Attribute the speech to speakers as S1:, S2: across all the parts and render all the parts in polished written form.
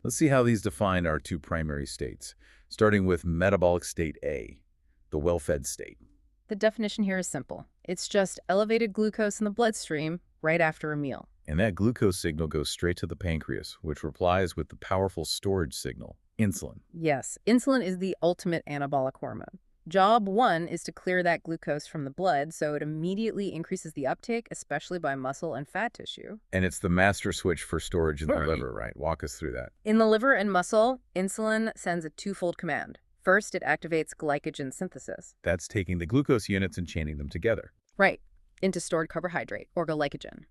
S1: Let's see how these define our two primary states, starting with metabolic state A, the well-fed state.
S2: The definition here is simple. It's just elevated glucose in the bloodstream right after a meal.
S1: And that glucose signal goes straight to the pancreas, which replies with the powerful storage signal, insulin.
S2: Yes, insulin is the ultimate anabolic hormone. Job one is to clear that glucose from the blood, so it immediately increases the uptake, especially by muscle and fat tissue.
S1: And it's the master switch for storage in the liver, right? Walk us through that.
S2: In the liver and muscle, insulin sends a twofold command. First, it activates glycogen synthesis.
S1: That's taking the glucose units and chaining them together.
S2: Right, into stored carbohydrate, or glycogen.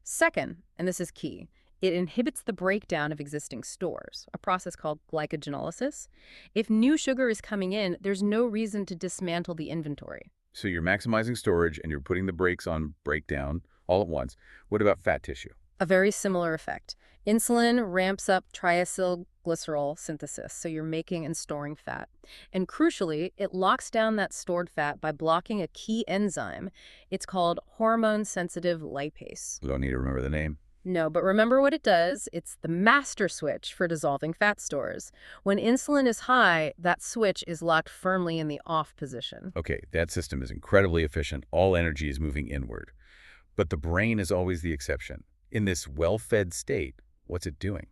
S2: Second, and this is key, it inhibits the breakdown of existing stores, a process called glycogenolysis. If new sugar is coming in, there's no reason to dismantle the inventory.
S1: So you're maximizing storage and you're putting the brakes on breakdown all at once. What about fat tissue?
S2: A very similar effect. Insulin ramps up triacylglycerol synthesis, so you're making and storing fat. And crucially, it locks down that stored fat by blocking a key enzyme. It's called hormone-sensitive lipase.
S1: We don't need to remember the name.
S2: No, but remember what it does. It's the master switch for dissolving fat stores. When insulin is high, that switch is locked firmly in the off position.
S1: Okay, that system is incredibly efficient. All energy is moving inward. But the brain is always the exception. In this well-fed state, what's it doing?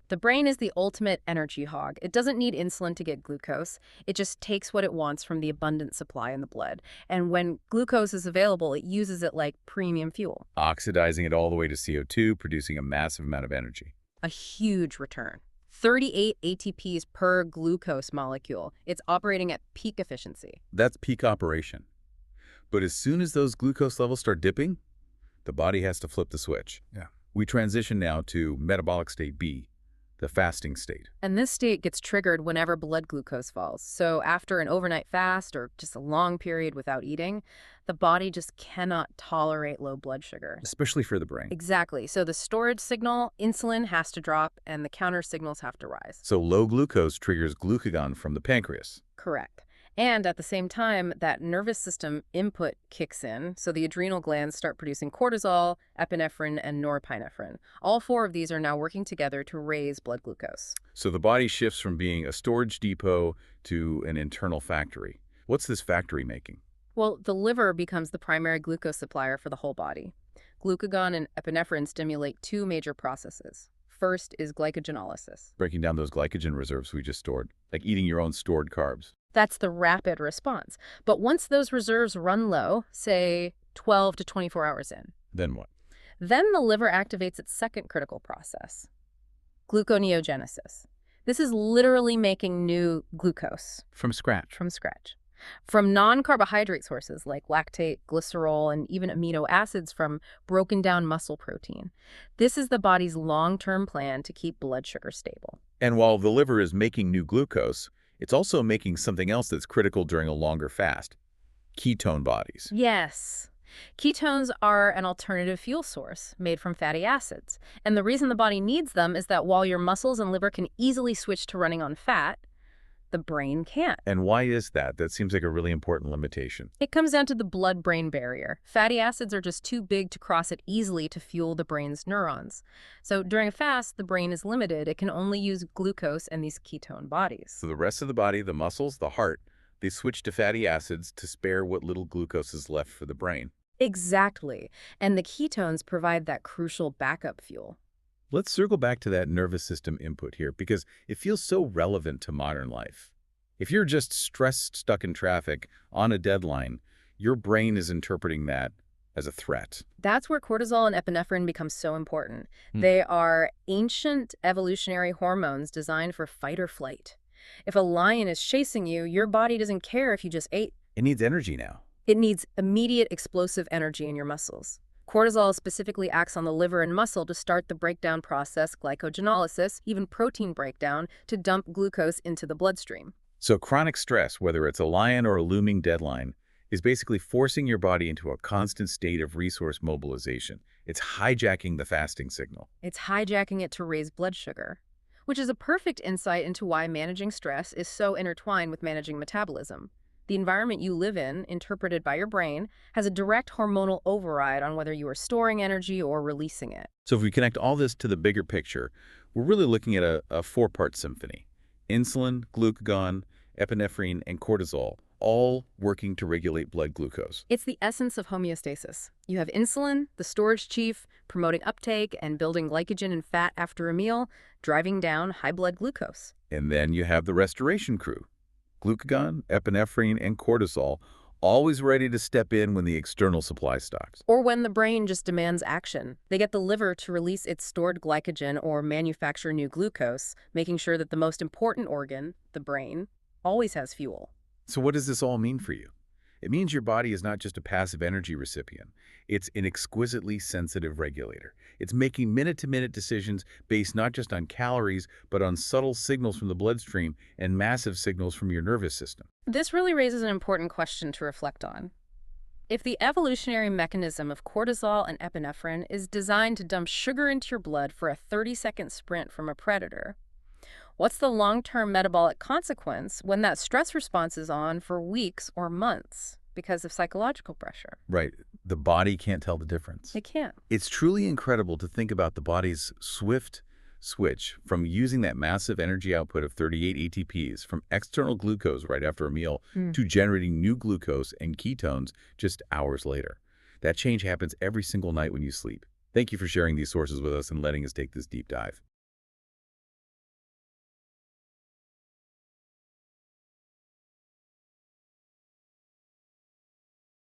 S2: The brain is the ultimate energy hog. It doesn't need insulin to get glucose. It just takes what it wants from the abundant supply in the blood. And when glucose is available, it uses it like premium fuel.
S1: Oxidizing it all the way to CO2, producing a massive amount of energy.
S2: A huge return. 38 ATPs per glucose molecule. It's operating at peak efficiency.
S1: That's peak operation. But as soon as those glucose levels start dipping, the body has to flip the switch. Yeah. We transition now to metabolic state B, the fasting state.
S2: And this state gets triggered whenever blood glucose falls. So after an overnight fast or just a long period without eating, the body just cannot tolerate low blood sugar.
S1: Especially for the brain.
S2: Exactly. So the storage signal, insulin, has to drop and the counter signals have to rise.
S1: So low glucose triggers glucagon from the pancreas.
S2: Correct. And at the same time, that nervous system input kicks in, so the adrenal glands start producing cortisol, epinephrine, and norepinephrine. All four of these are now working together to raise blood glucose.
S1: So the body shifts from being a storage depot to an internal factory. What's this factory making?
S2: Well, the liver becomes the primary glucose supplier for the whole body. Glucagon and epinephrine stimulate two major processes. First is glycogenolysis.
S1: Breaking down those glycogen reserves we just stored, like eating your own stored carbs.
S2: That's the rapid response. But once those reserves run low, say 12 to 24 hours in,
S1: Then what?
S2: then the liver activates its second critical process, gluconeogenesis. This is literally making new glucose
S1: From scratch.
S2: from scratch. From non-carbohydrate sources like lactate, glycerol, and even amino acids from broken down muscle protein. This is the body's long-term plan to keep blood sugar stable.
S1: And while the liver is making new glucose, it's also making something else that's critical during a longer fast, ketone bodies.
S2: Yes. Ketones are an alternative fuel source made from fatty acids. And the reason the body needs them is that while your muscles and liver can easily switch to running on fat, the brain can't.
S1: And why is that? That seems like a really important limitation.
S2: It comes down to the blood-brain barrier. Fatty acids are just too big to cross it easily to fuel the brain's neurons. So during a fast, the brain is limited. It can only use glucose and these ketone bodies.
S1: So the rest of the body, the muscles, the heart, they switch to fatty acids to spare what little glucose is left for the brain.
S2: Exactly. And the ketones provide that crucial backup fuel.
S1: Let's circle back to that nervous system input here because it feels so relevant to modern life. If you're just stressed, stuck in traffic, on a deadline, your brain is interpreting that as a threat.
S2: That's where cortisol and epinephrine become so important. They are ancient evolutionary hormones designed for fight or flight. If a lion is chasing you, your body doesn't care if you just ate.
S1: It needs energy now.
S2: It needs immediate explosive energy in your muscles. Cortisol specifically acts on the liver and muscle to start the breakdown process, glycogenolysis, even protein breakdown, to dump glucose into the bloodstream.
S1: So chronic stress, whether it's a lion or a looming deadline, is basically forcing your body into a constant state of resource mobilization. It's hijacking the fasting signal.
S2: It's hijacking it to raise blood sugar, which is a perfect insight into why managing stress is so intertwined with managing metabolism. The environment you live in, interpreted by your brain, has a direct hormonal override on whether you are storing energy or releasing it.
S1: So if we connect all this to the bigger picture, We're really looking at a four-part symphony. Insulin, glucagon, epinephrine, and cortisol, all working to regulate blood glucose.
S2: It's the essence of homeostasis. You have insulin, the storage chief, promoting uptake and building glycogen and fat after a meal, driving down high blood glucose.
S1: And then you have the restoration crew. Glucagon, epinephrine, and cortisol, always ready to step in when the external supply stops.
S2: Or when the brain just demands action. They get the liver to release its stored glycogen or manufacture new glucose, making sure that the most important organ, the brain, always has fuel.
S1: So what does this all mean for you? It means your body is not just a passive energy recipient. It's an exquisitely sensitive regulator. It's making minute-to-minute decisions based not just on calories, but on subtle signals from the bloodstream and massive signals from your nervous system.
S2: This really raises an important question to reflect on. If the evolutionary mechanism of cortisol and epinephrine is designed to dump sugar into your blood for a 30-second sprint from a predator, what's the long-term metabolic consequence when that stress response is on for weeks or months because of psychological pressure?
S1: Right. The body can't tell the difference.
S2: It can't.
S1: It's truly incredible to think about the body's swift switch from using that massive energy output of 38 ATPs from external glucose right after a meal to generating new glucose and ketones just hours later. That change happens every single night when you sleep. Thank you for sharing these sources with us and letting us take this deep dive.